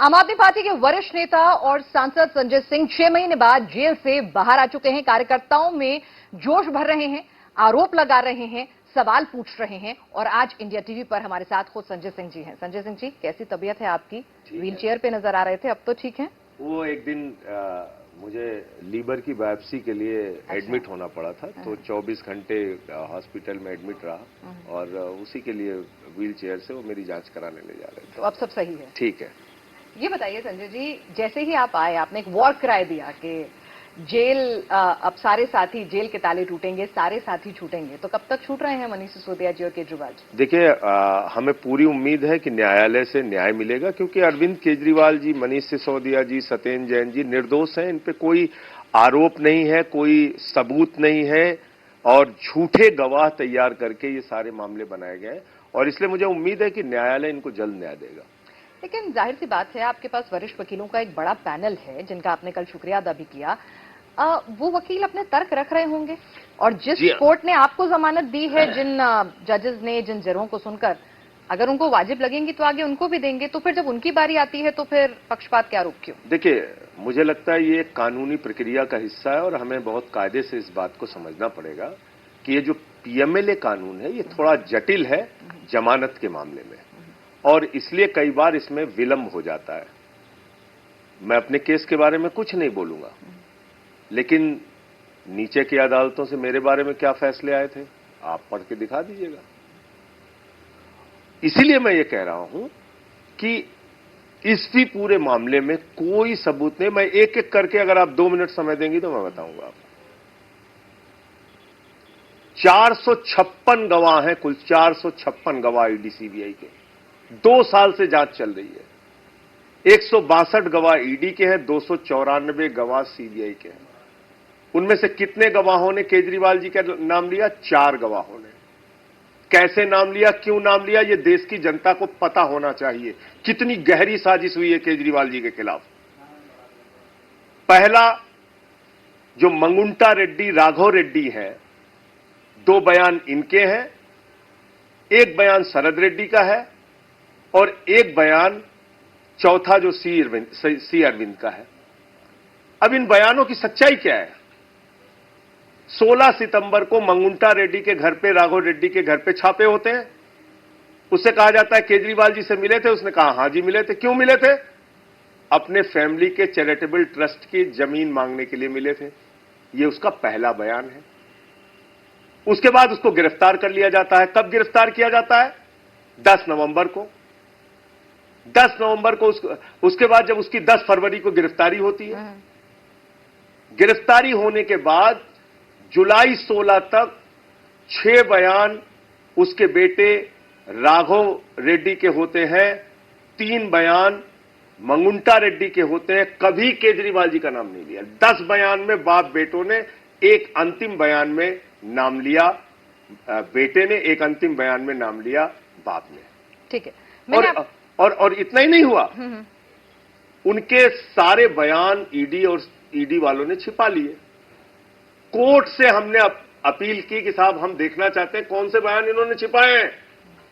आम आदमी पार्टी के वरिष्ठ नेता और सांसद संजय सिंह 6 महीने बाद जेल से बाहर आ चुके हैं। कार्यकर्ताओं में जोश भर रहे हैं, आरोप लगा रहे हैं, सवाल पूछ रहे हैं और आज इंडिया टीवी पर हमारे साथ खुद संजय सिंह जी हैं। संजय सिंह जी, कैसी तबीयत है आपकी? व्हील चेयर पे नजर आ रहे थे, अब तो ठीक है? वो एक दिन मुझे लीवर की बायोप्सी के लिए एडमिट होना पड़ा था, तो 24 घंटे हॉस्पिटल में एडमिट रहा और उसी के लिए व्हील चेयर से वो मेरी जांच कराने ले जा रहे थे। तो अब सब सही है? ठीक है। ये बताइए संजय जी, जैसे ही आप आए आपने एक वॉर क्राई दिया कि जेल अब सारे साथी, जेल के ताले टूटेंगे, सारे साथी छूटेंगे, तो कब तक छूट रहे हैं मनीष सिसोदिया जी और केजरीवाल जी? देखिए, हमें पूरी उम्मीद है कि न्यायालय से न्याय मिलेगा, क्योंकि अरविंद केजरीवाल जी, मनीष सिसोदिया जी, सत्येंद्र जैन जी निर्दोष हैं। इन पे कोई आरोप नहीं है, कोई सबूत नहीं है और झूठे गवाह तैयार करके ये सारे मामले बनाए गए हैं और इसलिए मुझे उम्मीद है कि न्यायालय इनको जल्द न्याय देगा। लेकिन जाहिर सी बात है, आपके पास वरिष्ठ वकीलों का एक बड़ा पैनल है जिनका आपने कल शुक्रिया अदा भी किया। वो वकील अपने तर्क रख रहे होंगे और जिस कोर्ट ने आपको जमानत दी है, जिन जजेस ने, जिन जजों को सुनकर अगर उनको वाजिब लगेंगी तो आगे उनको भी देंगे, तो फिर जब उनकी बारी आती है तो फिर पक्षपात के आरोप क्यों? देखिए, मुझे लगता है ये एक कानूनी प्रक्रिया का हिस्सा है और हमें बहुत कायदे से इस बात को समझना पड़ेगा कि ये जो पीएमएलए कानून है ये थोड़ा जटिल है जमानत के मामले में और इसलिए कई बार इसमें विलंब हो जाता है। मैं अपने केस के बारे में कुछ नहीं बोलूंगा, लेकिन नीचे की अदालतों से मेरे बारे में क्या फैसले आए थे आप पढ़ के दिखा दीजिएगा। इसीलिए मैं ये कह रहा हूं कि इस भी पूरे मामले में कोई सबूत नहीं। मैं एक एक करके, अगर आप 2 मिनट समय देंगी तो मैं बताऊंगा आपको। 456 गवाह हैं, कुल 456 गवाह ईडी सीबीआई के। 2 साल से जांच चल रही है। 162 गवाह ईडी के हैं, 294 गवाह सीबीआई के हैं। उनमें से कितने गवाहों ने केजरीवाल जी का नाम लिया? 4 गवाहों ने। कैसे नाम लिया, क्यों नाम लिया, यह देश की जनता को पता होना चाहिए। कितनी गहरी साजिश हुई है केजरीवाल जी के खिलाफ। पहला, जो मंगुंटा रेड्डी, राघव रेड्डी है, 2 बयान इनके हैं, एक बयान शरद रेड्डी का है और एक बयान चौथा जो सी अरविंद का है। अब इन बयानों की सच्चाई क्या है? 16 सितंबर को मंगुंटा रेड्डी के घर पे, राघव रेड्डी के घर पे छापे होते हैं। उससे कहा जाता है केजरीवाल जी से मिले थे। उसने कहा हां जी मिले थे। क्यों मिले थे? अपने फैमिली के चैरिटेबल ट्रस्ट की जमीन मांगने के लिए मिले थे। यह उसका पहला बयान है। उसके बाद उसको गिरफ्तार कर लिया जाता है। कब गिरफ्तार किया जाता है? 10 नवंबर को। 10 नवंबर को उसके बाद जब उसकी 10 फरवरी को गिरफ्तारी होती है, गिरफ्तारी होने के बाद जुलाई 16 तक 6 बयान उसके बेटे राघव रेड्डी के होते हैं, 3 बयान मंगुंटा रेड्डी के होते हैं। कभी केजरीवाल जी का नाम नहीं लिया। 10 बयान में बाप बेटों ने, एक अंतिम बयान में नाम लिया बेटे ने, एक अंतिम बयान में नाम लिया बाप ने। ठीक है। और इतना ही नहीं हुआ, उनके सारे बयान ईडी वालों ने छिपा लिए। कोर्ट से हमने अपील की कि साहब हम देखना चाहते हैं कौन से बयान इन्होंने छिपाए हैं,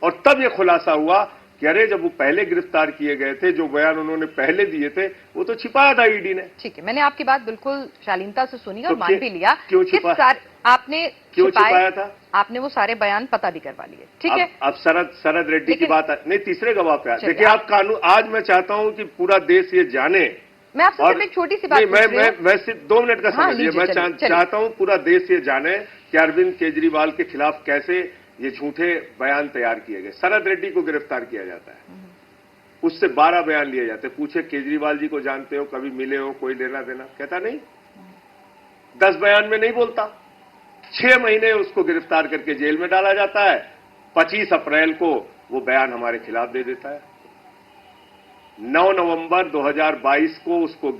और तब यह खुलासा हुआ कि अरे जब वो पहले गिरफ्तार किए गए थे, जो बयान उन्होंने पहले दिए थे वो तो छिपाया था ईडी ने। ठीक है, मैंने आपकी बात बिल्कुल शालीनता से सुनी और मान भी लिया। क्यों छिपाया? आपने क्यों छिपाया था? आपने वो सारे बयान पता भी करवा लिए। ठीक है। अब शरद रेड्डी की बात नहीं, तीसरे गवाह पे। देखिए, आप कानून, आज मैं चाहता हूं कि पूरा देश ये जाने। मैं आपसे सिर्फ एक छोटी सी बात मैं सिर्फ 2 मिनट का समय दिए। मैं चाहता हूं पूरा देश ये जाने कि अरविंद केजरीवाल के खिलाफ कैसे ये झूठे बयान तैयार किए गए। शरद रेड्डी को गिरफ्तार किया जाता है, उससे 12 बयान लिए जाते हैं। पूछे केजरीवाल जी को जानते हो, कभी मिले हो, कोई लेना देना? कहता नहीं। 10 बयान में नहीं बोलता। 6 महीने उसको गिरफ्तार करके जेल में डाला जाता है। 25 अप्रैल को वो बयान हमारे खिलाफ दे देता है। 9 नवंबर 2022 को उसको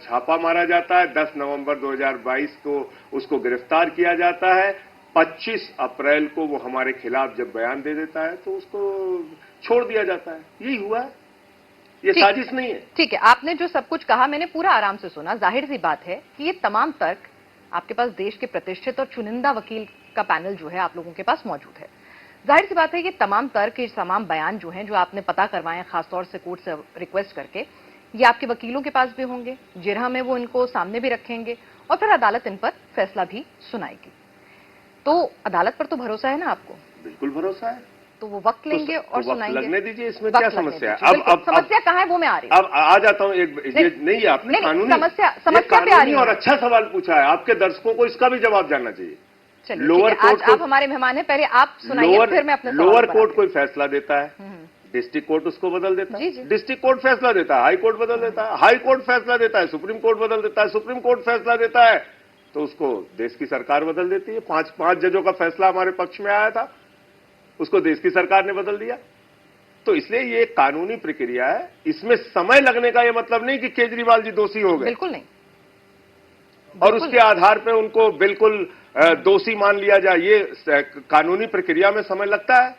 छापा मारा जाता है। 10 नवंबर 2022 को उसको गिरफ्तार किया जाता है। 25 अप्रैल को वो हमारे खिलाफ जब बयान दे देता है तो उसको छोड़ दिया जाता है। यही हुआ है, ये साजिश नहीं है। ठीक है, आपने जो सब कुछ कहा मैंने पूरा आराम से सुना। जाहिर सी बात है कि ये तमाम तर्क आपके पास देश के प्रतिष्ठित और चुनिंदा वकील का पैनल जो है आप लोगों के पास मौजूद है। जाहिर सी बात है कि तमाम तर्क, ये तमाम बयान जो हैं, जो आपने पता करवाए हैं खासतौर से कोर्ट से रिक्वेस्ट करके, ये आपके वकीलों के पास भी होंगे, जिरह में वो इनको सामने भी रखेंगे और फिर अदालत इन पर फैसला भी सुनाएगी। तो अदालत पर तो भरोसा है ना आपको? बिल्कुल भरोसा है। तो वो वक्त लेंगे और सुनाएंगे। लगने दीजिए, इसमें क्या समस्या है? अब समस्या कहाँ है वो मैं आ रही हूँ। अब आ जाता हूँ। एक ये नहीं, आपने कानूनी समस्या पे आ रही और अच्छा सवाल पूछा है। आपके दर्शकों को इसका भी जवाब जानना चाहिए। चलिए, लोअर कोर्ट, आप हमारे मेहमान हैं, पहले आप सुनाइए, फिर मैं अपने लोअर कोर्ट कोई फैसला देता है, डिस्ट्रिक्ट कोर्ट उसको बदल देता है, डिस्ट्रिक्ट कोर्ट फैसला देता है, हाई कोर्ट बदल देता है, हाई कोर्ट फैसला देता है, सुप्रीम कोर्ट बदल देता है, सुप्रीम कोर्ट फैसला देता है तो उसको देश की सरकार बदल देती है। पांच जजों का फैसला हमारे पक्ष में आया था, उसको देश की सरकार ने बदल दिया। तो इसलिए ये एक कानूनी प्रक्रिया है, इसमें समय लगने का ये मतलब नहीं कि केजरीवाल जी दोषी हो गए, बिल्कुल नहीं। और उसके आधार पर उनको बिल्कुल दोषी मान लिया जाए। ये कानूनी प्रक्रिया में समय लगता है।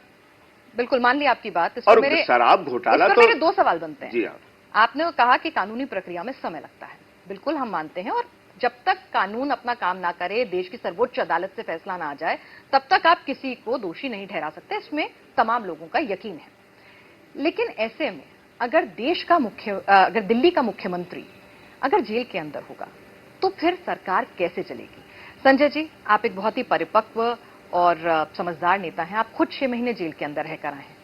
बिल्कुल मान लिया आपकी बात। और मेरे शराब घोटाला तो मेरे 2 सवाल बनते हैं। जी हाँ, आपने कहा कि कानूनी प्रक्रिया में समय लगता है, बिल्कुल हम मानते हैं, और जब तक कानून अपना काम ना करे, देश की सर्वोच्च अदालत से फैसला ना आ जाए, तब तक आप किसी को दोषी नहीं ठहरा सकते, इसमें तमाम लोगों का यकीन है। लेकिन ऐसे में अगर अगर दिल्ली का मुख्यमंत्री अगर जेल के अंदर होगा तो फिर सरकार कैसे चलेगी? संजय जी, आप एक बहुत ही परिपक्व और समझदार नेता हैं, आप खुद 6 महीने जेल के अंदर रहकर आए हैं।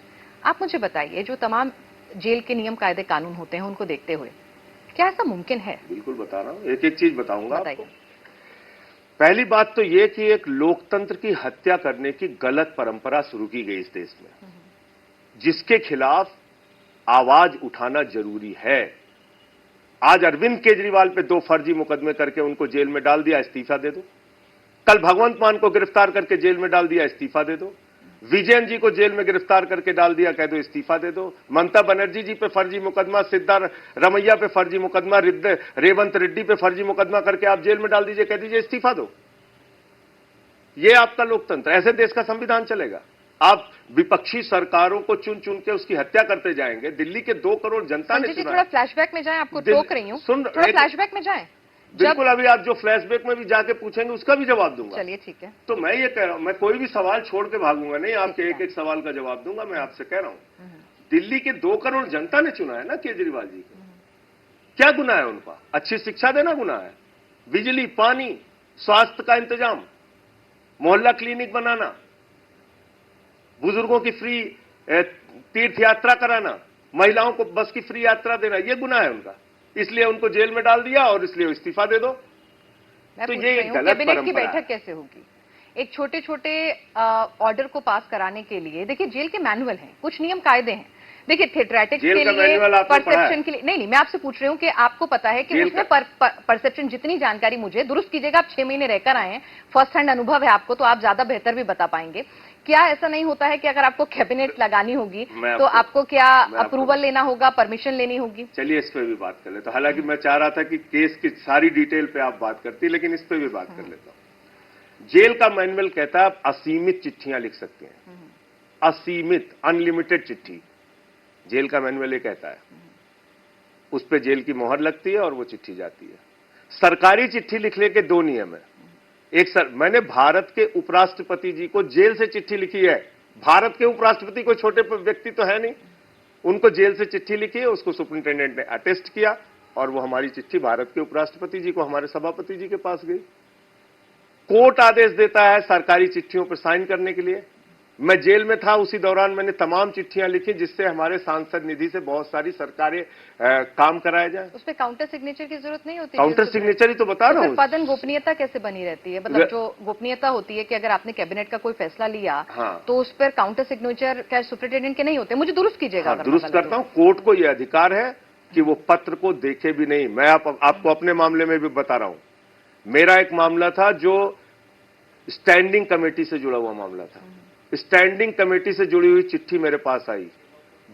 आप मुझे बताइए, जो तमाम जेल के नियम कायदे कानून होते हैं उनको देखते हुए क्या ऐसा मुमकिन है? बिल्कुल बता रहा हूं, एक एक चीज बताऊंगा आपको। पहली बात तो यह कि एक लोकतंत्र की हत्या करने की गलत परंपरा शुरू की गई इस देश में, जिसके खिलाफ आवाज उठाना जरूरी है। आज अरविंद केजरीवाल पे 2 फर्जी मुकदमे करके उनको जेल में डाल दिया, इस्तीफा दे दो। कल भगवंत मान को गिरफ्तार करके जेल में डाल दिया, इस्तीफा दे दो। विजयन जी को जेल में गिरफ्तार करके डाल दिया, कह दो इस्तीफा दे दो। ममता बनर्जी जी पे फर्जी मुकदमा, सिद्धारमैया पे फर्जी मुकदमा, रेवंत रेड्डी पे फर्जी मुकदमा करके आप जेल में डाल दीजिए, कह दीजिए इस्तीफा दो। ये आपका लोकतंत्र, ऐसे देश का संविधान चलेगा? आप विपक्षी सरकारों को चुन चुन के उसकी हत्या करते जाएंगे। दिल्ली के 2 करोड़ जनता ने चुना। थोड़ा फ्लैशबैक में जाएं, आपको टोक रही हूं, थोड़ा फ्लैशबैक में जाएं। बिल्कुल, अभी आप जो फ्लैशबैक में भी जाके पूछेंगे उसका भी जवाब दूंगा। चलिए ठीक है। तो मैं ये कह रहा हूं, मैं कोई भी सवाल छोड़ के भागूंगा नहीं, आपके एक एक सवाल का जवाब दूंगा। मैं आपसे कह रहा हूं, दिल्ली के 2 करोड़ जनता ने चुना है ना केजरीवाल जी को। क्या गुनाह है उनका? अच्छी शिक्षा देना गुनाह है? बिजली, पानी, स्वास्थ्य का इंतजाम, मोहल्ला क्लिनिक बनाना, बुजुर्गों की फ्री तीर्थ यात्रा कराना, महिलाओं को बस की फ्री यात्रा देना, यह गुनाह है उनका। इसलिए उनको जेल में डाल दिया और इसलिए इस्तीफा दे दो। तो ये गलत कैबिनेट की बैठक कैसे होगी? एक छोटे छोटे ऑर्डर को पास कराने के लिए, देखिए जेल के मैनुअल हैं, कुछ नियम कायदे हैं। देखिए थिएट्रेटिक्स के लिए, परसेप्शन के लिए, नहीं मैं आपसे पूछ रही हूं कि आपको पता है कि उसमें परसेप्शन, जितनी जानकारी मुझे, दुरुस्त कीजिएगा, आप 6 महीने रहकर आए हैं, फर्स्ट हैंड अनुभव है आपको, तो आप ज्यादा बेहतर भी बता पाएंगे। क्या ऐसा नहीं होता है कि अगर आपको कैबिनेट लगानी होगी तो आपको क्या अप्रूवल लेना होगा, परमिशन लेनी होगी? चलिए इस पे भी बात कर लेते। हालांकि मैं चाह रहा था कि केस की सारी डिटेल पे आप बात करती, लेकिन इस पे भी बात कर लेता हूं। जेल का मैनुअल कहता है आप असीमित चिट्ठियां लिख सकते हैं, असीमित, अनलिमिटेड चिट्ठी, जेल का मैनुअल ये कहता है। उस पे जेल की मोहर लगती है और वो चिट्ठी जाती है। सरकारी चिट्ठी लिखने के 2 नियम है। मैंने भारत के उपराष्ट्रपति जी को जेल से चिट्ठी लिखी है। भारत के उपराष्ट्रपति कोई छोटे व्यक्ति तो है नहीं, उनको जेल से चिट्ठी लिखी है, उसको सुप्रिंटेंडेंट ने अटेस्ट किया और वो हमारी चिट्ठी भारत के उपराष्ट्रपति जी को, हमारे सभापति जी के पास गई। कोर्ट आदेश देता है सरकारी चिट्ठियों पर साइन करने के लिए। मैं जेल में था, उसी दौरान मैंने तमाम चिट्ठियां लिखी जिससे हमारे सांसद निधि से बहुत सारी सरकारी काम कराए जाए। उस पे काउंटर सिग्नेचर की जरूरत नहीं होती? काउंटर सिग्नेचर ही तो बता रहा हूँ। पदन गोपनीयता कैसे बनी रहती है? मतलब जो गोपनीयता होती है कि अगर आपने कैबिनेट का कोई फैसला लिया तो उस पर काउंटर सिग्नेचर क्या सुप्रिंटेंडेंट के नहीं होते? मुझे दुरुस्त कीजिएगा। दुरुस्त करता हूँ। कोर्ट को यह अधिकार है कि वो पत्र को देखे भी नहीं। मैं आपको अपने मामले में भी बता रहा हूँ। मेरा एक मामला था जो स्टैंडिंग कमेटी से जुड़ा हुआ मामला था। स्टैंडिंग कमेटी से जुड़ी हुई चिट्ठी मेरे पास आई,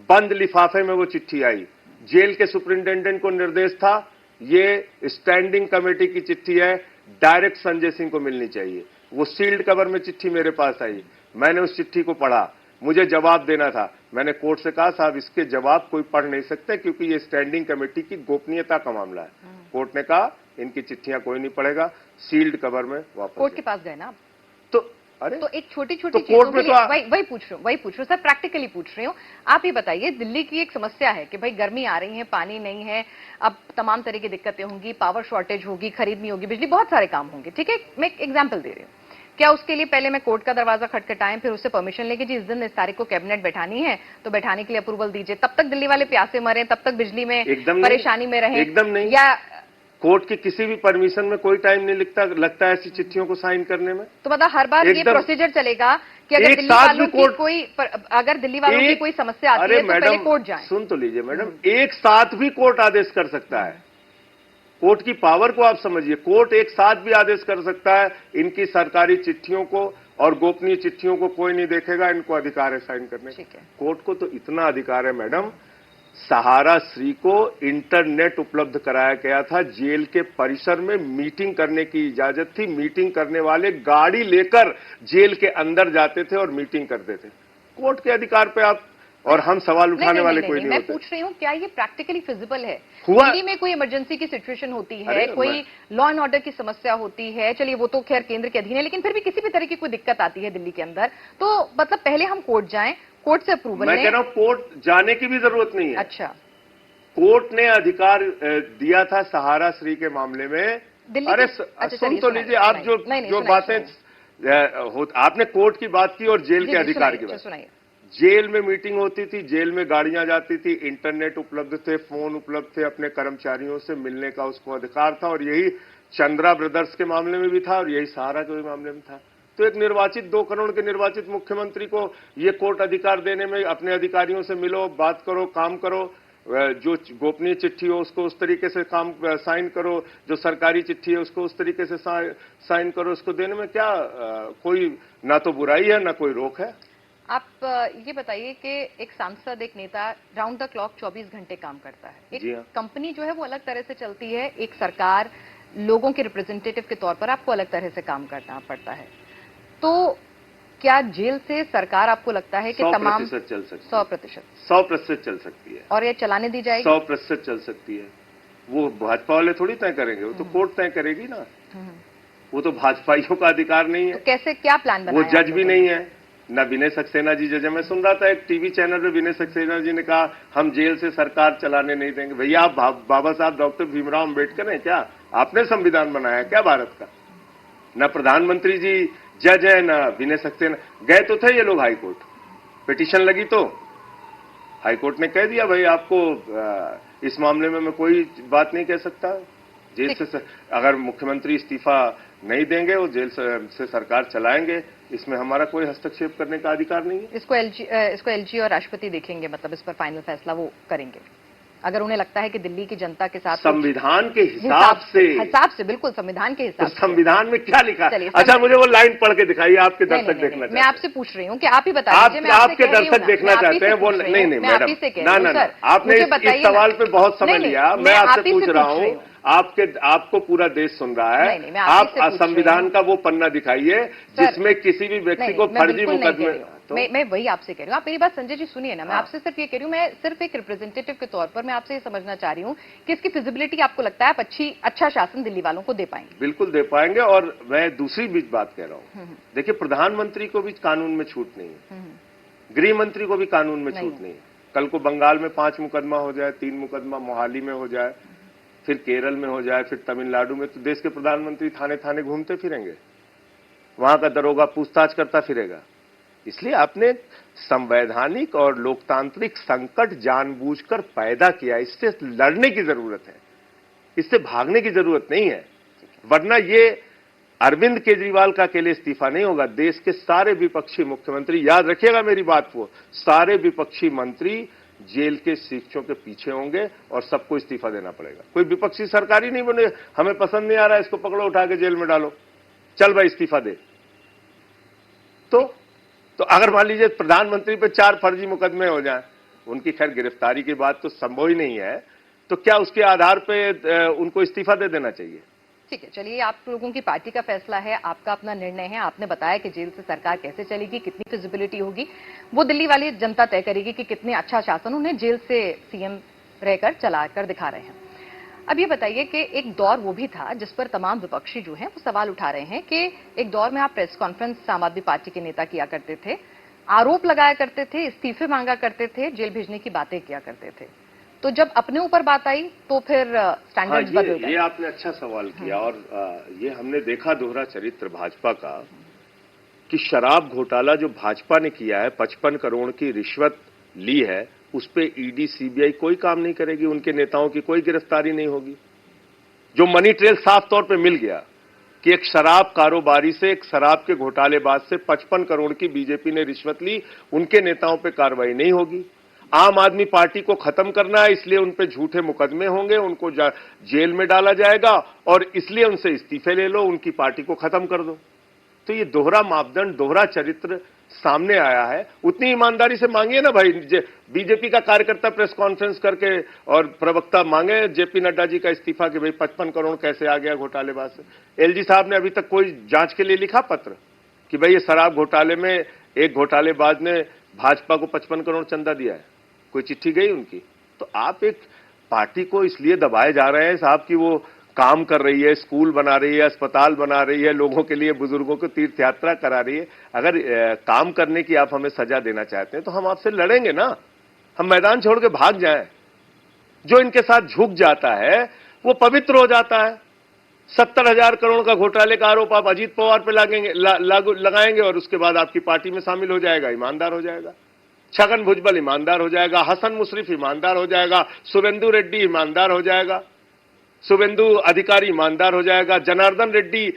बंद लिफाफे में वो चिट्ठी आई। जेल के सुप्रिंटेंडेंट को निर्देश था, ये स्टैंडिंग कमेटी की चिट्ठी है, डायरेक्ट संजय सिंह को मिलनी चाहिए। वो सील्ड कवर में चिट्ठी मेरे पास आई। मैंने उस चिट्ठी को पढ़ा, मुझे जवाब देना था। मैंने कोर्ट से कहा साहब इसके जवाब कोई पढ़ नहीं सकते क्योंकि ये स्टैंडिंग कमेटी की गोपनीयता का मामला है। कोर्ट ने कहा इनकी चिट्ठियां कोई नहीं पढ़ेगा, सील्ड कवर में वापस। कोर्ट के पास गए ना? तो अरे तो एक छोटी छोटी तो चीजों कोर्ट के में लिए तो वही पूछ रही हूँ सर, प्रैक्टिकली पूछ रही हूँ। आप ये बताइए, दिल्ली की एक समस्या है कि भाई गर्मी आ रही है, पानी नहीं है, अब तमाम तरह की दिक्कतें होंगी, पावर शॉर्टेज होगी, खरीदनी होगी बिजली, बहुत सारे काम होंगे, ठीक है, मैं एक एग्जाम्पल दे रही हूँ। क्या उसके लिए पहले मैं कोर्ट का दरवाजा खटखटाएं, फिर उससे परमिशन लेके जी इस दिन इस तारीख को कैबिनेट बैठानी है तो बैठाने के लिए अप्रूवल दीजिए, तब तक दिल्ली वाले प्यासे मरे, तब तक बिजली में एकदम परेशानी में रहें? एकदम नहीं। या कोर्ट की किसी भी परमिशन में कोई टाइम नहीं लगता ऐसी चिट्ठियों को साइन करने में। तो मतलब हर बार ये प्रोसीजर चलेगा कि अगर एक दिल्ली साथ वालों भी की कोर्ट कोई अगर दिल्ली वालों की कोई समस्या आती अरे है तो पहले मैडम कोर्ट जाएं? सुन तो लीजिए मैडम, एक साथ भी कोर्ट आदेश कर सकता है। कोर्ट की पावर को आप समझिए, कोर्ट एक साथ भी आदेश कर सकता है। इनकी सरकारी चिट्ठियों को और गोपनीय चिट्ठियों को कोई नहीं देखेगा, इनको अधिकार है साइन करने का। कोर्ट को तो इतना अधिकार है मैडम, सहारा श्री को इंटरनेट उपलब्ध कराया गया था, जेल के परिसर में मीटिंग करने की इजाजत थी, मीटिंग करने वाले गाड़ी लेकर जेल के अंदर जाते थे और मीटिंग करते थे। कोर्ट के अधिकार पे आप और हम सवाल उठाने वाले कोई नहीं मैं होते। पूछ रही हूँ क्या ये प्रैक्टिकली फिजिबल है? हुआ दिल्ली में कोई इमरजेंसी की सिचुएशन होती है, कोई लॉ एंड ऑर्डर की समस्या होती है, चलिए वो तो खैर केंद्र के अधीन है, लेकिन फिर भी किसी भी तरह की कोई दिक्कत आती है दिल्ली के अंदर, तो मतलब पहले हम कोर्ट जाएं, कोर्ट से अप्रूवल लें। मैं कह रहा हूं कोर्ट जाने की भी जरूरत नहीं है। अच्छा, कोर्ट ने अधिकार दिया था सहारा श्री के मामले में। अरे सुन तो लीजिए, आप जो बातें आपने कोर्ट की बात की और जेल के अधिकार की बात। सुनाइए। जेल में मीटिंग होती थी, जेल में गाड़ियां जाती थी, इंटरनेट उपलब्ध थे, फोन उपलब्ध थे, अपने कर्मचारियों से मिलने का उसको अधिकार था, और यही चंद्रा ब्रदर्स के मामले में भी था और यही सहारा के मामले में था। तो एक निर्वाचित 2 करोड़ के निर्वाचित मुख्यमंत्री को ये कोर्ट अधिकार देने में, अपने अधिकारियों से मिलो, बात करो, काम करो, जो गोपनीय चिट्ठी हो उसको उस तरीके से काम साइन करो, जो सरकारी चिट्ठी है उसको उस तरीके से साइन करो, उसको देने में क्या कोई ना तो बुराई है ना कोई रोक है। आप ये बताइए कि एक सांसद, एक नेता राउंड द क्लॉक 24 घंटे काम करता है, एक कंपनी जो है वो अलग तरह से चलती है, एक सरकार लोगों के रिप्रेजेंटेटिव के तौर पर आपको अलग तरह से काम करना पड़ता है। तो क्या जेल से सरकार आपको लगता है कि तमाम 100% चल सकती है? 100% चल सकती है। और ये चलाने दी जाएगी? 100% चल सकती है। वो भाजपा वाले थोड़ी तय करेंगे, वो तो कोर्ट तय करेगी ना। वो तो भाजपाइयों का अधिकार नहीं है। तो कैसे, क्या प्लान बनाया? वो जज भी नहीं है ना। विनय सक्सेना जी जज है। मैं सुन रहा था एक टीवी चैनल पे विनय सक्सेना जी ने कहा हम जेल से सरकार चलाने नहीं देंगे। भैया आप बाबा साहब डॉक्टर भीमराव अम्बेडकर हैं क्या? आपने संविधान बनाया क्या भारत का? न प्रधानमंत्री जी जज है, न विनय सक्सेना। गए तो थे ये लोग हाईकोर्ट, पिटीशन लगी तो हाईकोर्ट ने कह दिया भाई आपको इस मामले में मैं कोई बात नहीं कह सकता। जेल से अगर मुख्यमंत्री इस्तीफा नहीं देंगे, वो जेल से सरकार चलाएंगे, इसमें हमारा कोई हस्तक्षेप करने का अधिकार नहीं है। इसको एलजी और राष्ट्रपति देखेंगे, मतलब इस पर फाइनल फैसला वो करेंगे अगर उन्हें लगता है कि दिल्ली की जनता के साथ संविधान के हिसाब से बिल्कुल संविधान के हिसाब से। संविधान में क्या लिखा है? अच्छा मुझे वो लाइन पढ़ के दिखाइए, आपके दर्शक देखना चाहते हैं। मैं आपसे पूछ रही हूँ कि आप ही बता दीजिए। आपके दर्शक देखना चाहते हैं वो? नहीं मैडम, ना आपने इस सवाल पे बहुत समय लिया। मैं आपसे पूछ रहा हूँ, आपको पूरा देश सुन रहा है, आप संविधान का वो पन्ना दिखाइए जिसमें किसी भी व्यक्ति को फर्जी मुकदमे। तो मैं वही आपसे कह रही हूँ, आप मेरी बात संजय जी सुनिए ना। मैं आपसे सिर्फ ये कह रही हूँ, मैं सिर्फ एक रिप्रेजेंटेटिव के तौर पर मैं आपसे ये समझना चाह रही हूँ कि इसकी फिजिबिलिटी आपको लगता है आप अच्छा शासन दिल्ली वालों को दे पाएंगे? बिल्कुल दे पाएंगे। और मैं दूसरी बीच बात कह रहा हूँ, देखिए प्रधानमंत्री को भी कानून में छूट नहीं है, गृह मंत्री को भी कानून में छूट नहीं है। कल को बंगाल में 5 मुकदमा हो जाए, 3 मुकदमा मोहाली में हो जाए, फिर केरल में हो जाए, फिर तमिलनाडु में, तो देश के प्रधानमंत्री थाने थाने घूमते फिरेंगे, वहां का दरोगा पूछताछ करता फिरेगा। इसलिए आपने संवैधानिक और लोकतांत्रिक संकट जानबूझकर पैदा किया। इससे लड़ने की जरूरत है, इससे भागने की जरूरत नहीं है। वरना ये अरविंद केजरीवाल का अकेले इस्तीफा नहीं होगा, देश के सारे विपक्षी मुख्यमंत्री, याद रखिएगा मेरी बात को, सारे विपक्षी मंत्री जेल के शिक्षों के पीछे होंगे और सबको इस्तीफा देना पड़ेगा। कोई विपक्षी सरकारी नहीं बने, हमें पसंद नहीं आ रहा है इसको पकड़ो उठा के जेल में डालो, चल भाई इस्तीफा दे। तो अगर मान लीजिए प्रधानमंत्री पे 4 फर्जी मुकदमे हो जाएं, उनकी खैर गिरफ्तारी की बात तो संभव ही नहीं है, तो क्या उसके आधार पे उनको इस्तीफा दे देना चाहिए? ठीक है, चलिए आप लोगों की पार्टी का फैसला है, आपका अपना निर्णय है। आपने बताया कि जेल से सरकार कैसे चलेगी, कितनी फिजिबिलिटी होगी, वो दिल्ली वाली जनता तय करेगी कि कितने अच्छा शासन उन्हें जेल से सीएम रहकर चलाकर दिखा रहे हैं। अब ये बताइए कि एक दौर वो भी था जिस पर तमाम विपक्षी जो हैं वो सवाल उठा रहे हैं कि एक दौर में आप प्रेस कॉन्फ्रेंस आम आदमी पार्टी के नेता किया करते थे, आरोप लगाया करते थे, इस्तीफे मांगा करते थे, जेल भेजने की बातें किया करते थे। तो जब अपने ऊपर बात आई तो फिर स्टैंडर्ड्स बदल गए। ये आपने अच्छा सवाल किया और ये हमने देखा दोहरा चरित्र भाजपा का कि शराब घोटाला जो भाजपा ने किया है, 55 करोड़ की रिश्वत ली है, उस पे ईडी सीबीआई कोई काम नहीं करेगी, उनके नेताओं की कोई गिरफ्तारी नहीं होगी। जो मनी ट्रेल साफ तौर पे मिल गया कि एक शराब कारोबारी से, एक शराब के घोटालेबाज से 55 करोड़ की बीजेपी ने रिश्वत ली, उनके नेताओं पे कार्रवाई नहीं होगी। आम आदमी पार्टी को खत्म करना है, इसलिए उन पे झूठे मुकदमे होंगे, उनको जेल में डाला जाएगा और इसलिए उनसे इस्तीफे ले लो, उनकी पार्टी को खत्म कर दो। तो ये दोहरा मापदंड, दोहरा चरित्र सामने आया है। उतनी ईमानदारी से मांगिए ना भाई, बीजेपी का कार्यकर्ता प्रेस कॉन्फ्रेंस करके और प्रवक्ता मांगे जेपी नड्डा जी का इस्तीफा कि भाई 55 करोड़ कैसे आ गया घोटालेबाज से। एलजी साहब ने अभी तक कोई जांच के लिए लिखा पत्र कि भाई ये शराब घोटाले में एक घोटालेबाज ने भाजपा को 55 करोड़ चंदा दिया है? कोई चिट्ठी गई उनकी? तो आप एक पार्टी को इसलिए दबाए जा रहे हैं साहब कि वो काम कर रही है, स्कूल बना रही है, अस्पताल बना रही है, लोगों के लिए, बुजुर्गों को तीर्थ यात्रा करा रही है। अगर काम करने की आप हमें सजा देना चाहते हैं तो हम आपसे लड़ेंगे ना, हम मैदान छोड़ के भाग जाएं। जो इनके साथ झुक जाता है वो पवित्र हो जाता है। 70,000 करोड़ का घोटाले का आरोप आप अजीत पवार पे लगाएंगे और उसके बाद आपकी पार्टी में शामिल हो जाएगा, ईमानदार हो जाएगा। छगन भुजबल ईमानदार हो जाएगा, हसन मुशर्रफ ईमानदार हो जाएगा, शुवेंदु रेड्डी ईमानदार हो जाएगा, शुवेंदु अधिकारी ईमानदार हो जाएगा, जनार्दन रेड्डी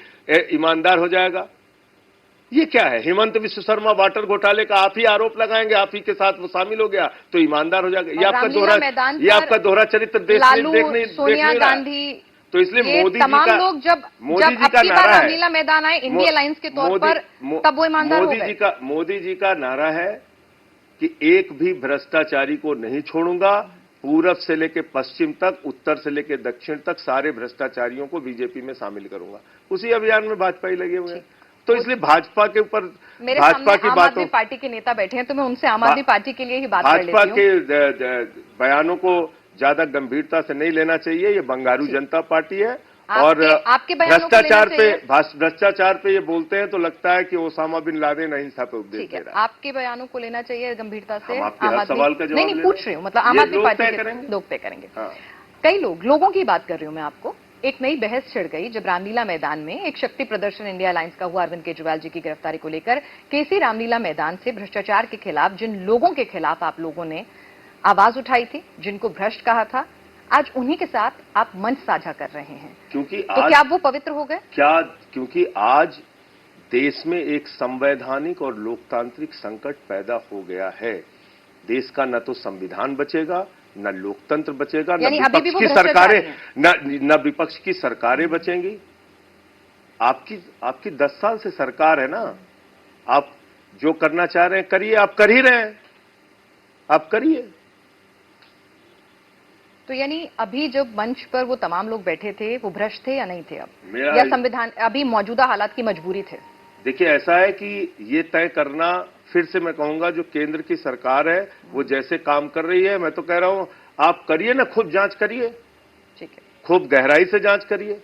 ईमानदार हो जाएगा। ये क्या है? हेमंत विश्व शर्मा वाटर घोटाले का आप ही आरोप लगाएंगे, आप ही के साथ वो शामिल हो गया तो ईमानदार हो जाएगा। ये आपका दोहरा चरित्र देखने सोनिया गांधी, तो इसलिए मोदी तमाम लोग जब आपकी बार रामलीला मैदान आए इंडिया अलायंस के तौर पर, तब वो ईमानदार हो गए। मोदी जी का नारा है कि एक भी भ्रष्टाचारी को नहीं छोड़ूंगा, पूरब से लेकर पश्चिम तक, उत्तर से लेकर दक्षिण तक सारे भ्रष्टाचारियों को बीजेपी में शामिल करूंगा। उसी अभियान में भाजपा ही लगे हुए हैं। तो इसलिए भाजपा के ऊपर, भाजपा की आम आदमी पार्टी के नेता बैठे हैं तो मैं उनसे आम आदमी पार्टी के लिए ही बात कर लेती हूं। भाजपा के बयानों को ज्यादा गंभीरता से नहीं लेना चाहिए। ये बंगारू जनता पार्टी है और आपके भ्रष्टाचार पे ये बोलते हैं तो लगता है कि ओसामा बिन लादेन अहिंसा पे उपदेश दे रहा है। आपके बयानों को लेना चाहिए गंभीरता से। सवाल का जवाब नहीं पूछ रही हूँ, मतलब आम आदमी पार्टी के लोग तय करेंगे। कई लोगों की बात कर रही हूँ मैं आपको। एक नई बहस छिड़ गई जब रामलीला मैदान में एक शक्ति प्रदर्शन इंडिया अलायंस का हुआ अरविंद केजरीवाल जी की गिरफ्तारी को लेकर। केसी रामलीला मैदान से भ्रष्टाचार के खिलाफ जिन लोगों के खिलाफ आप लोगों ने आवाज उठाई थी, जिनको भ्रष्ट कहा था, आज उन्हीं के साथ आप मंच साझा कर रहे हैं। क्योंकि तो क्या वो पवित्र हो गए? क्योंकि आज देश में एक संवैधानिक और लोकतांत्रिक संकट पैदा हो गया है। देश का न तो संविधान बचेगा, न लोकतंत्र बचेगा, न विपक्ष की सरकारें बचेंगी। आपकी 10 साल से सरकार है ना, आप जो करना चाह रहे हैं करिए, आप कर ही रहे हैं, आप करिए। तो यानी अभी जब मंच पर वो तमाम लोग बैठे थे वो भ्रष्ट थे या नहीं थे? अब या संविधान अभी मौजूदा हालात की मजबूरी थे? देखिए, ऐसा है कि ये तय करना, फिर से मैं कहूंगा, जो केंद्र की सरकार है वो जैसे काम कर रही है, मैं तो कह रहा हूं आप करिए ना, खुद जांच करिए, ठीक है, खूब गहराई से जांच करिए,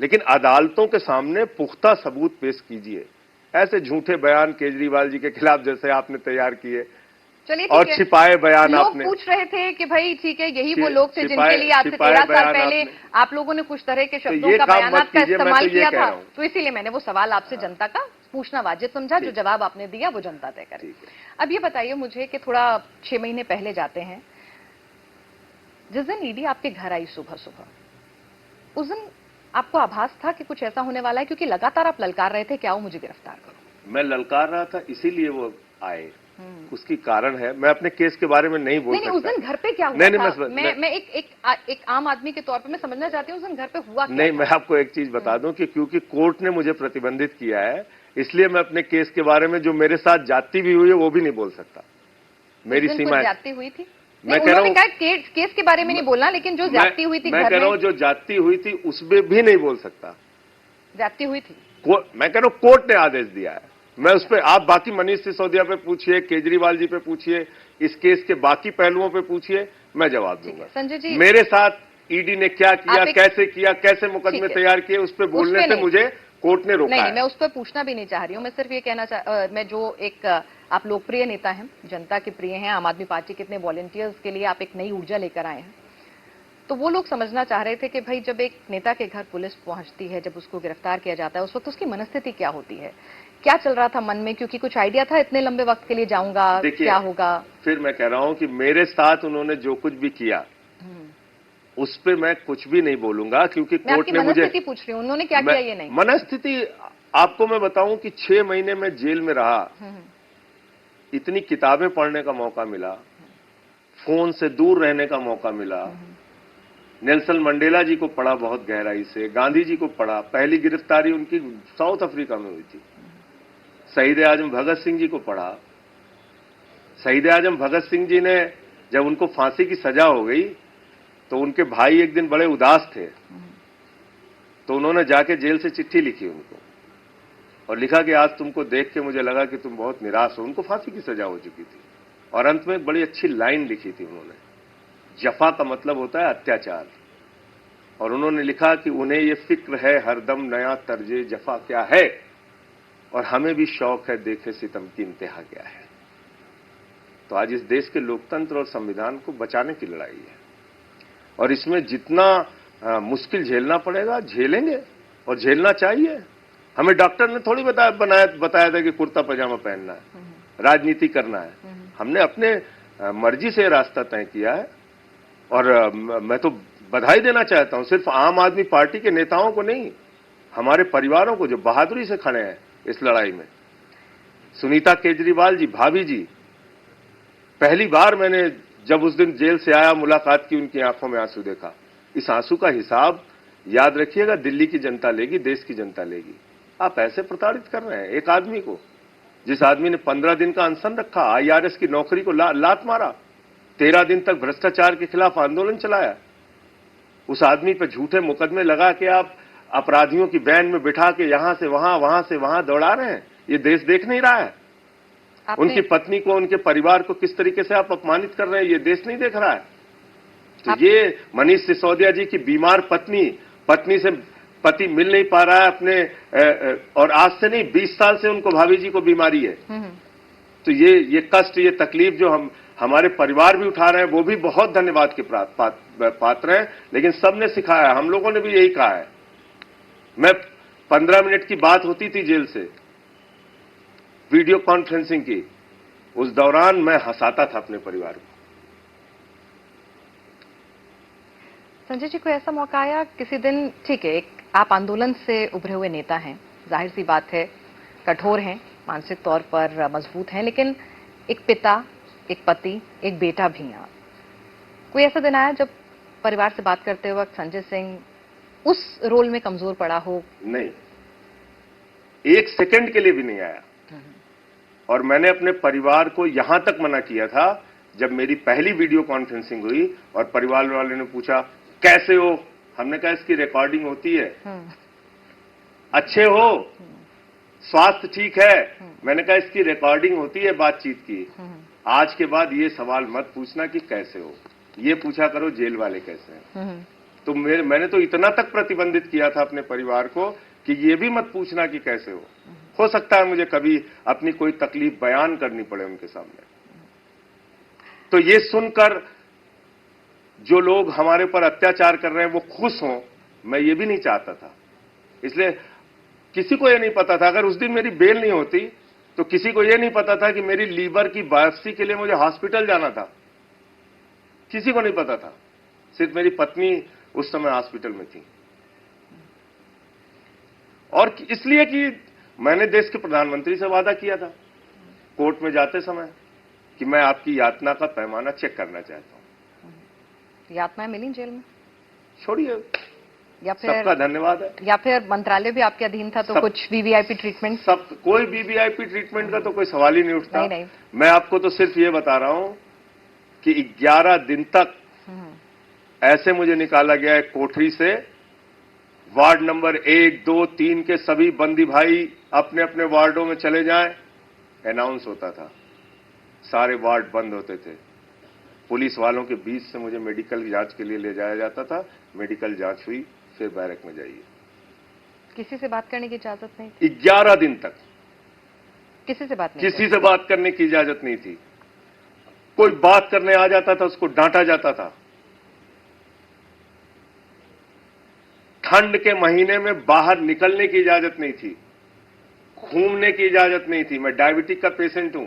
लेकिन अदालतों के सामने पुख्ता सबूत पेश कीजिए। ऐसे झूठे बयान केजरीवाल जी के खिलाफ जैसे आपने तैयार किए, चलिए, और छिपाए बयान आपने। लोग पूछ रहे थे कि भाई ठीक है, यही वो लोग थे जिनके लिए आज से 13 साल पहले आप लोगों ने कुछ तरह के शब्दों का, बयानात का इस्तेमाल किया था। तो इसीलिए मैंने वो सवाल आपसे जनता का पूछना वाजिब समझा। जो जवाब आपने दिया वो जनता तय करे। अब ये बताइए मुझे कि थोड़ा 6 महीने पहले जाते हैं, जिस दिन ईडी आपके घर आई सुबह सुबह, उस दिन आपको आभास था कि कुछ ऐसा होने वाला है? क्योंकि लगातार आप ललकार रहे थे कि आओ मुझे गिरफ्तार करो। मैं ललकार रहा था, इसीलिए वो आए। उसकी कारण है, मैं अपने केस के बारे में नहीं बोल सकता। उस दिन घर पे क्या हुआ था? मैं एक आम आदमी के तौर पे मैं समझना चाहती हूँ उस दिन घर पे हुआ क्या? नहीं, मैं आपको एक चीज बता दूं कि क्योंकि कोर्ट ने मुझे प्रतिबंधित किया है, इसलिए मैं अपने केस के बारे में, जो मेरे साथ जाती भी हुई है, वो भी नहीं बोल सकता। मेरी सीमा जाती हुई थी, मैं कह रहा हूँ केस के बारे में नहीं बोलना, लेकिन जो जाती हुई थी, मैं कह रहा हूँ जो जाती हुई थी उसमें भी नहीं बोल सकता। जाती हुई थी, मैं कह रहा हूँ कोर्ट ने आदेश दिया है। मैं उस पर, आप बाकी मनीष सिसोदिया पे पूछिए, केजरीवाल जी पे पूछिए, इस केस के बाकी पहलुओं पे पूछिए, मैं जवाब दूंगा। संजय जी, मेरे साथ ईडी ने क्या किया, कैसे मुकदमे तैयार किए, उस पर बोलने से मुझे कोर्ट ने रोका। नहीं, मैं उस पर पूछना भी नहीं चाह रही हूँ। मैं सिर्फ ये कहना मैं जो एक आप लोकप्रिय नेता हैं, जनता के प्रिय हैं, आम आदमी पार्टी के इतने वॉलंटियर्स के लिए आप एक नई ऊर्जा लेकर आए हैं, तो वो लोग समझना चाह रहे थे कि भाई जब एक नेता के घर पुलिस पहुंचती है, जब उसको गिरफ्तार किया जाता है, उस वक्त उसकी मनस्थिति क्या होती है, क्या चल रहा था मन में, क्योंकि कुछ आइडिया था इतने लंबे वक्त के लिए जाऊंगा, क्या होगा। फिर मैं कह रहा हूं कि मेरे साथ उन्होंने जो कुछ भी किया उस पे मैं कुछ भी नहीं बोलूंगा, क्योंकि कोर्ट ने मुझे मनस्थिति पूछ रही हूँ, उन्होंने क्या किया ये नहीं। मनस्थिति आपको मैं बताऊं कि 6 महीने में जेल में रहा, इतनी किताबें पढ़ने का मौका मिला, फोन से दूर रहने का मौका मिला, नेल्सन मंडेला जी को पढ़ा बहुत गहराई से, गांधी जी को पढ़ा, पहली गिरफ्तारी उनकी साउथ अफ्रीका में हुई थी, शहीद आजम भगत सिंह जी को पढ़ा। शहीद आजम भगत सिंह जी ने जब उनको फांसी की सजा हो गई तो उनके भाई एक दिन बड़े उदास थे, तो उन्होंने जाके जेल से चिट्ठी लिखी उनको और लिखा कि आज तुमको देख के मुझे लगा कि तुम बहुत निराश हो। उनको फांसी की सजा हो चुकी थी और अंत में एक बड़ी अच्छी लाइन लिखी थी उन्होंने, जफा का मतलब होता है अत्याचार, और उन्होंने लिखा कि उन्हें ये फिक्र है हरदम नया तर्जे जफा क्या है, और हमें भी शौक है देखे सितम की इंतहा क्या है। तो आज इस देश के लोकतंत्र और संविधान को बचाने की लड़ाई है, और इसमें जितना मुश्किल झेलना पड़ेगा झेलेंगे, और झेलना चाहिए। हमें डॉक्टर ने थोड़ी बताया था कि कुर्ता पजामा पहनना है, राजनीति करना है। हमने अपने मर्जी से रास्ता तय किया है, और मैं तो बधाई देना चाहता हूं सिर्फ आम आदमी पार्टी के नेताओं को नहीं, हमारे परिवारों को जो बहादुरी से खड़े हैं इस लड़ाई में। सुनीता केजरीवाल जी, भाभी जी, पहली बार मैंने जब उस दिन जेल से आया मुलाकात की, उनकी आंखों में आंसू देखा। इस आंसू का हिसाब याद रखिएगा दिल्ली की जनता लेगी, देश की जनता लेगी। आप ऐसे प्रताड़ित कर रहे हैं एक आदमी को, जिस आदमी ने 15 दिन का अनशन रखा, आईआरएस की नौकरी को लात मारा, 13 दिन तक भ्रष्टाचार के खिलाफ आंदोलन चलाया। उस आदमी पर झूठे मुकदमे लगा के आप अपराधियों की वैन में बिठा के यहां से वहां दौड़ा रहे हैं। ये देश देख नहीं रहा है। उनकी पत्नी को, उनके परिवार को किस तरीके से आप अपमानित कर रहे हैं, ये देश नहीं देख रहा है। तो ये मनीष सिसोदिया जी की बीमार पत्नी से पति मिल नहीं पा रहा है अपने, और आज से नहीं 20 साल से उनको भाभी जी को बीमारी है। तो ये कष्ट, ये तकलीफ जो हमारे परिवार भी उठा रहे हैं, वो भी बहुत धन्यवाद के पात्र हैं। लेकिन सबने सिखाया, हम लोगों ने भी यही कहा है। मैं 15 मिनट की बात होती थी जेल से, वीडियो कॉन्फ्रेंसिंग की, उस दौरान मैं हंसाता था अपने परिवार को। संजय जी, कोई ऐसा मौका आया किसी दिन, ठीक है, एक आप आंदोलन से उभरे हुए नेता हैं, जाहिर सी बात है कठोर हैं, मानसिक तौर पर मजबूत हैं, लेकिन एक पिता, एक पति, एक बेटा भी हैं। कोई ऐसा दिन आया जब परिवार से बात करते वक्त संजय सिंह उस रोल में कमजोर पड़ा हो? नहीं, एक सेकंड के लिए भी नहीं आया। और मैंने अपने परिवार को यहां तक मना किया था जब मेरी पहली वीडियो कॉन्फ्रेंसिंग हुई और परिवार वाले ने पूछा कैसे हो, हमने कहा इसकी रिकॉर्डिंग होती है। अच्छे हो, स्वास्थ्य ठीक है, मैंने कहा इसकी रिकॉर्डिंग होती है बातचीत की। आज के बाद ये सवाल मत पूछना कि कैसे हो, ये पूछा करो जेल वाले कैसे हैं। तो मैंने तो इतना तक प्रतिबंधित किया था अपने परिवार को कि ये भी मत पूछना कि कैसे हो सकता है मुझे कभी अपनी कोई तकलीफ बयान करनी पड़े उनके सामने। तो ये सुनकर जो लोग हमारे पर अत्याचार कर रहे हैं वो खुश हों, मैं ये भी नहीं चाहता था। इसलिए किसी को ये नहीं पता था, अगर उस दिन मेरी बेल नहीं होती तो किसी को ये नहीं पता था कि मेरी लीवर की बायोप्सी के लिए मुझे हॉस्पिटल जाना था। किसी को नहीं पता था, सिर्फ मेरी पत्नी उस समय हॉस्पिटल में थी। और इसलिए कि मैंने देश के प्रधानमंत्री से वादा किया था कोर्ट में जाते समय कि मैं आपकी यातना का पैमाना चेक करना चाहता हूं। यातनाएं मिली जेल में? छोड़िए, या फिर सबका धन्यवाद है। या फिर मंत्रालय भी आपके अधीन था तो कुछ वीवीआईपी ट्रीटमेंट? सब, कोई वीवीआईपी ट्रीटमेंट का तो कोई सवाल ही नहीं उठता। नहीं। मैं आपको तो सिर्फ ये बता रहा हूं कि 11 दिन तक ऐसे मुझे निकाला गया है कोठरी से, वार्ड नंबर 1, 2, 3 के सभी बंदी भाई अपने अपने वार्डों में चले जाएं, अनाउंस होता था, सारे वार्ड बंद होते थे। पुलिस वालों के बीच से मुझे मेडिकल जांच के लिए ले जाया जाता था। मेडिकल जांच हुई, फिर बैरक में जाइए। किसी से बात करने की इजाजत नहीं थी? 11 दिन तक किसी से बात नहीं? किसी से बात करने की इजाजत नहीं थी। कोई बात करने आ जाता था उसको डांटा जाता था। ठंड के महीने में बाहर निकलने की इजाजत नहीं थी, घूमने की इजाजत नहीं थी। मैं डायबिटिक का पेशेंट हूं।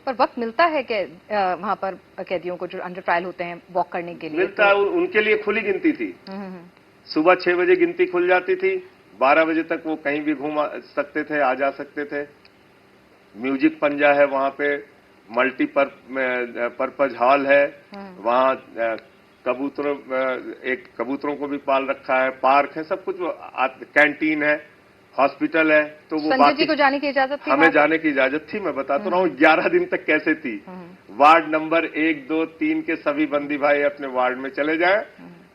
पर वक्त मिलता है कि वहां पर कैदियों को जो अंडर ट्रायल होते हैं वॉक करने के लिए? मिलता है, उनके लिए खुली गिनती थी। हम्म। सुबह 6 बजे गिनती खुल जाती थी, 12 बजे तक वो कहीं भी घूम सकते थे, आ जा सकते थे। म्यूजिक पंजा है वहां पे, मल्टीपर्पज हॉल है वहां, कबूतरों को भी पाल रखा है, पार्क है, सब कुछ, कैंटीन है, हॉस्पिटल है। तो वो संजय जी को जाने की इजाजत थी? हमें जाने की इजाजत थी। मैं बता तो रहा हूं 11 दिन तक कैसे थी। वार्ड नंबर 1, 2, 3 के सभी बंदी भाई अपने वार्ड में चले जाएं।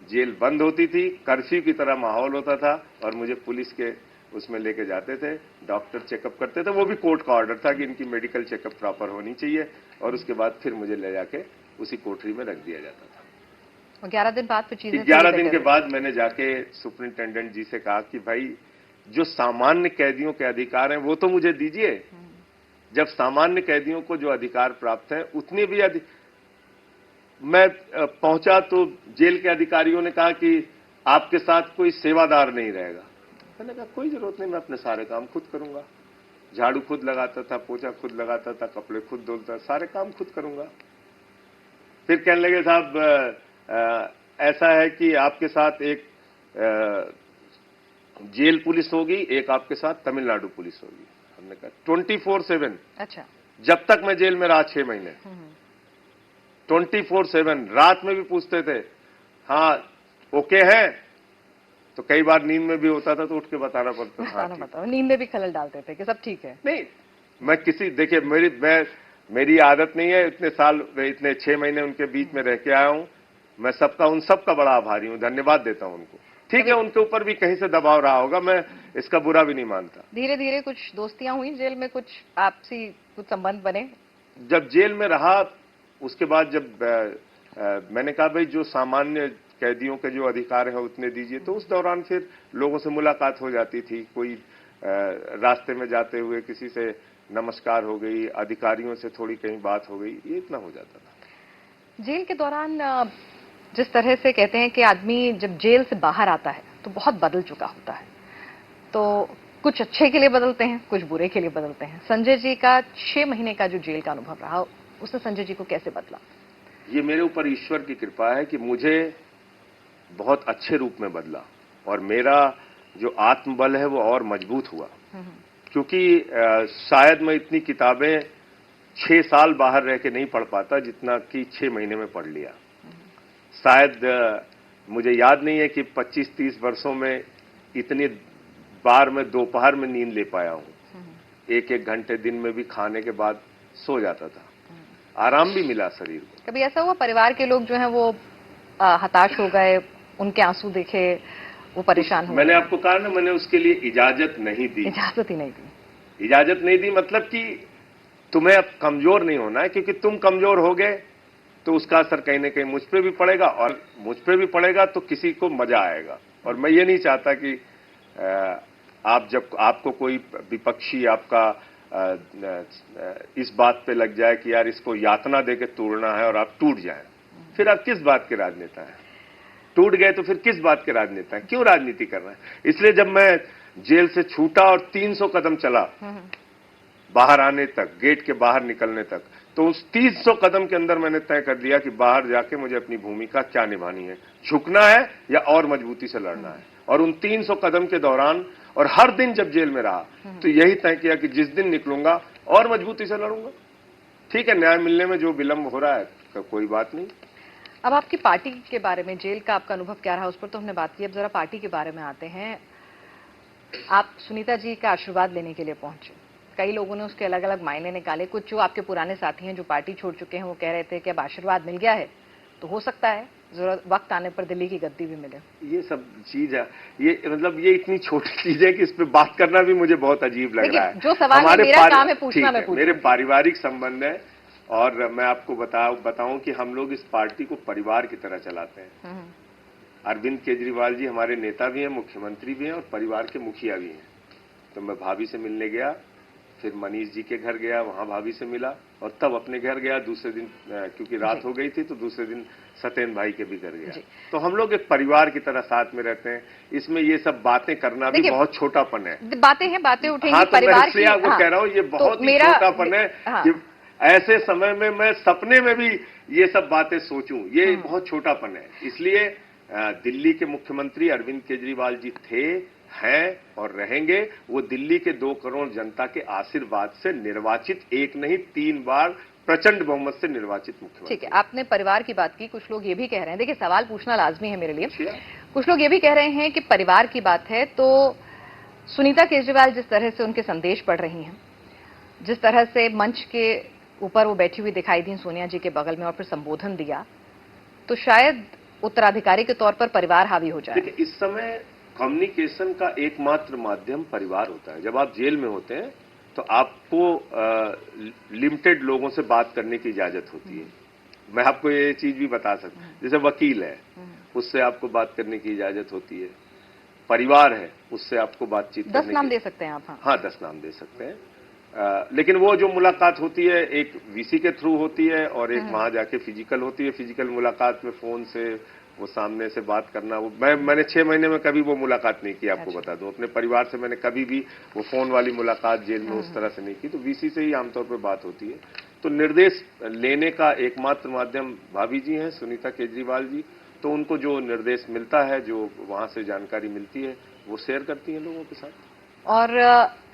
जेल बंद होती थी, कर्फ्यू की तरह माहौल होता था, और मुझे पुलिस के उसमें लेके जाते थे। डॉक्टर चेकअप करते थे, वो भी कोर्ट का ऑर्डर था कि इनकी मेडिकल चेकअप प्रॉपर होनी चाहिए, और उसके बाद फिर मुझे ले जाके उसी कोठरी में रख दिया जाता था। 11 दिन बाद फिर चीजें 11 दिन के बाद मैंने जाके सुपरिंटेंडेंट जी से कहा कि भाई, जो सामान्य कैदियों के अधिकार हैं वो तो मुझे दीजिए। जब सामान्य कैदियों को जो अधिकार प्राप्त है उतने भी मैं पहुंचा तो जेल के अधिकारियों ने कहा कि आपके साथ कोई सेवादार नहीं रहेगा। मैंने कहा कोई जरूरत नहीं, मैं अपने सारे काम खुद करूंगा। झाड़ू खुद लगाता था, पोछा खुद लगाता था, कपड़े खुद धुलता, सारे काम खुद करूंगा। फिर कहने लगे साहब ऐसा है कि आपके साथ एक जेल पुलिस होगी, एक आपके साथ तमिलनाडु पुलिस होगी। हमने कहा 24/7। अच्छा। जब तक मैं जेल में रहा 6 महीने 24/7, रात में भी पूछते थे हाँ ओके है, तो कई बार नींद में भी होता था तो उठ के बताना पड़ता था। नींद में भी खलल डालते थे कि सब ठीक है? नहीं, मैं देखिए मेरी आदत नहीं है, इतने 6 महीने उनके बीच में रह के आया हूं। मैं उन सबका बड़ा आभारी हूं, धन्यवाद देता हूं उनको। ठीक है, उनके ऊपर भी कहीं से दबाव रहा होगा, मैं इसका बुरा भी नहीं मानता। धीरे धीरे कुछ दोस्तियां हुई जेल में, कुछ आपसी कुछ संबंध बने? जब जेल में रहा उसके बाद जब मैंने कहा भाई जो सामान्य कैदियों के जो अधिकार है उतने दीजिए, तो उस दौरान फिर लोगों से मुलाकात हो जाती थी। कोई रास्ते में जाते हुए किसी से नमस्कार हो गई, अधिकारियों से थोड़ी कहीं बात हो गई, ये इतना हो जाता था। जेल के दौरान जिस तरह से कहते हैं कि आदमी जब जेल से बाहर आता है तो बहुत बदल चुका होता है, तो कुछ अच्छे के लिए बदलते हैं, कुछ बुरे के लिए बदलते हैं। संजय जी का 6 महीने का जो जेल का अनुभव रहा, उसने संजय जी को कैसे बदला? ये मेरे ऊपर ईश्वर की कृपा है कि मुझे बहुत अच्छे रूप में बदला, और मेरा जो आत्मबल है वो और मजबूत हुआ। क्योंकि शायद मैं इतनी किताबें 6 साल बाहर रह के नहीं पढ़ पाता जितना कि 6 महीने में पढ़ लिया। शायद मुझे याद नहीं है कि 25-30 वर्षों में इतनी बार मैं दोपहर में नींद ले पाया हूं। 1-1 घंटे दिन में भी खाने के बाद सो जाता था, आराम भी मिला शरीर को। कभी ऐसा हुआ परिवार के लोग जो हैं वो हताश हो गए, उनके आंसू देखे वो परेशान हो गए? मैंने आपको कहा ना, मैंने उसके लिए इजाजत नहीं दी। इजाजत ही नहीं दी? इजाजत नहीं दी मतलब कि तुम्हें अब कमजोर नहीं होना है, क्योंकि तुम कमजोर हो गए तो उसका असर कहीं ना कहीं मुझ पे भी पड़ेगा, और मुझ पे भी पड़ेगा तो किसी को मजा आएगा। और मैं ये नहीं चाहता कि आपको कोई विपक्षी आपका इस बात पे लग जाए कि यार इसको यातना देके तोड़ना है और आप टूट जाएं। फिर आप किस बात के राजनेता हैं? टूट गए तो फिर किस बात के राजनेता हैं? क्यों राजनीति कर रहे हैं? इसलिए जब मैं जेल से छूटा और 300 कदम चला बाहर आने तक, गेट के बाहर निकलने तक, तो उस 300 कदम के अंदर मैंने तय कर लिया कि बाहर जाके मुझे अपनी भूमिका क्या निभानी है, झुकना है या और मजबूती से लड़ना है। और उन 300 कदम के दौरान और हर दिन जब जेल में रहा तो यही तय किया कि जिस दिन निकलूंगा और मजबूती से लड़ूंगा। ठीक है, न्याय मिलने में जो विलंब हो रहा है कोई बात नहीं। अब आपकी पार्टी के बारे में, जेल का आपका अनुभव क्या रहा, उस पर तो हमने बात की। अब जरा पार्टी के बारे में आते हैं। आप सुनीता जी का आशीर्वाद लेने के लिए पहुंचे, कई लोगों ने उसके अलग अलग मायने निकाले। कुछ जो आपके पुराने साथी हैं जो पार्टी छोड़ चुके हैं वो कह रहे थे कि अब आशीर्वाद मिल गया है तो हो सकता है जरूरत वक्त आने पर दिल्ली की गद्दी भी मिले। ये सब चीज है, ये मतलब ये इतनी छोटी चीज है कि इस पे बात करना भी मुझे बहुत अजीब लग रहा है। जो सवाल है मेरा काम है पूछना, मैं मेरे पारिवारिक संबंध है और मैं आपको बताऊं कि हम लोग इस पार्टी को परिवार की तरह चलाते हैं। अरविंद केजरीवाल जी हमारे नेता भी हैं, मुख्यमंत्री भी हैं और परिवार के मुखिया भी हैं। तो मैं भाभी से मिलने गया, फिर मनीष जी के घर गया, वहां भाभी से मिला और तब अपने घर गया। दूसरे दिन क्योंकि रात हो गई थी तो दूसरे दिन सत्येंद्र भाई के भी घर गया। तो हम लोग एक परिवार की तरह साथ में रहते हैं। इसमें ये सब बातें करना भी बहुत छोटापन है। बातें हैं, बातें उठेंगी। हाँ, तो परिवार मैं इसलिए आपको कह रहा हूँ ये बहुत ही छोटापन है कि ऐसे समय में मैं सपने में भी ये सब बातें सोचूं, ये बहुत छोटापन है। इसलिए दिल्ली के मुख्यमंत्री अरविंद केजरीवाल जी थे, हैं और रहेंगे। वो दिल्ली के 2 करोड़ जनता के आशीर्वाद से निर्वाचित, एक नहीं 3 बार प्रचंड बहुमत से निर्वाचित मुख्यमंत्री। ठीक है, आपने परिवार की बात की। कुछ लोग ये भी कह रहे हैं, देखिए सवाल पूछना लाजमी है मेरे लिए। कुछ लोग ये भी कह रहे हैं कि परिवार की बात है तो सुनीता केजरीवाल जिस तरह से उनके संदेश पढ़ रही हैं, जिस तरह से मंच के ऊपर वो बैठी हुई दिखाई दी सोनिया जी के बगल में और फिर संबोधन दिया, तो शायद उत्तराधिकारी के तौर पर परिवार हावी हो जाए। देखिए, इस समय कम्युनिकेशन का एकमात्र माध्यम परिवार होता है। जब आप जेल में होते हैं तो आपको लिमिटेड लोगों से बात करने की इजाजत होती है। मैं आपको ये चीज भी बता सकता हूं, जैसे वकील है उससे आपको बात करने की इजाजत होती है, परिवार है उससे आपको बातचीत करने की। 10 नाम दे सकते हैं आप? हाँ, 10 नाम दे सकते हैं। लेकिन वो जो मुलाकात होती है एक वीसी के थ्रू होती है और एक वहां जाके फिजिकल होती है। फिजिकल मुलाकात में फोन से वो सामने से बात करना, वो मैंने 6 महीने में कभी वो मुलाकात नहीं की। आपको बता दूं, अपने परिवार से मैंने कभी भी वो फोन वाली मुलाकात जेल में उस तरह से नहीं की। तो वीसी से ही आमतौर पर बात होती है। तो निर्देश लेने का एकमात्र माध्यम भाभी जी हैं, सुनीता केजरीवाल जी। तो उनको जो निर्देश मिलता है, जो वहां से जानकारी मिलती है, वो शेयर करती हैं लोगों के साथ। और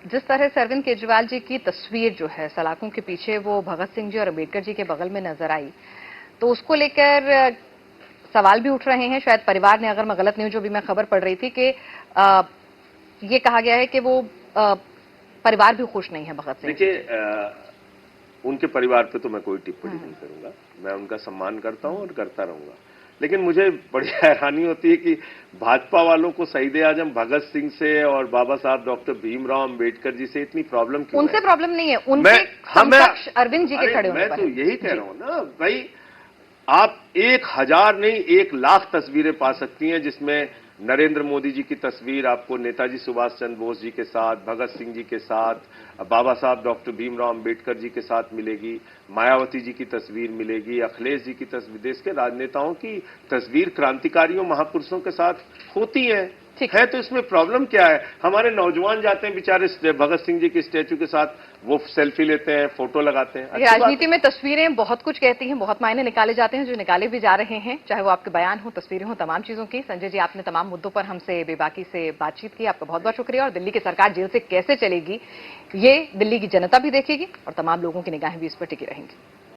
जिस तरह से अरविंद केजरीवाल जी की तस्वीर जो है सलाखों के पीछे वो भगत सिंह जी और अम्बेडकर जी के बगल में नजर आई, तो उसको लेकर सवाल भी उठ रहे हैं। शायद परिवार ने, अगर मैं गलत नहीं हूं, जो भी मैं खबर पढ़ रही थी कि ये कहा गया है कि वो परिवार भी खुश नहीं है भगत सिंह। देखिए, उनके परिवार पे तो मैं कोई टिप्पणी नहीं करूंगा। मैं उनका सम्मान करता हूं और करता रहूंगा। लेकिन मुझे बड़ी हैरानी होती है कि भाजपा वालों को शहीद आजम भगत सिंह से और बाबा साहब डॉक्टर भीमराव अंबेडकर जी से इतनी प्रॉब्लम क्यों है? उनसे प्रॉब्लम नहीं है, उनके समकक्ष अरविंद जी के खड़े होने पर। मैं तो यही कह रहा हूं ना भाई, आप 1000 नहीं 1,00,000 तस्वीरें पा सकती हैं जिसमें नरेंद्र मोदी जी की तस्वीर आपको नेताजी सुभाष चंद्र बोस जी के साथ, भगत सिंह जी के साथ, बाबा साहब डॉक्टर भीमराव अंबेडकर जी के साथ मिलेगी, मायावती जी की तस्वीर मिलेगी, अखिलेश जी की तस्वीर, देश के राजनेताओं की तस्वीर क्रांतिकारियों महापुरुषों के साथ होती है। तो इसमें प्रॉब्लम क्या है? हमारे नौजवान जाते हैं बेचारे भगत सिंह जी के स्टैचू के साथ, वो सेल्फी लेते हैं, फोटो लगाते हैं। राजनीति में तस्वीरें बहुत कुछ कहती हैं, बहुत मायने निकाले जाते हैं, जो निकाले भी जा रहे हैं, चाहे वो आपके बयान हो, तस्वीरें हो, तमाम चीजों की। संजय जी, आपने तमाम मुद्दों पर हमसे बेबाकी से बातचीत की, आपका बहुत बहुत शुक्रिया। और दिल्ली की सरकार जेल से कैसे चलेगी, ये दिल्ली की जनता भी देखेगी और तमाम लोगों की निगाहें भी इस पर टिकी रहेंगी।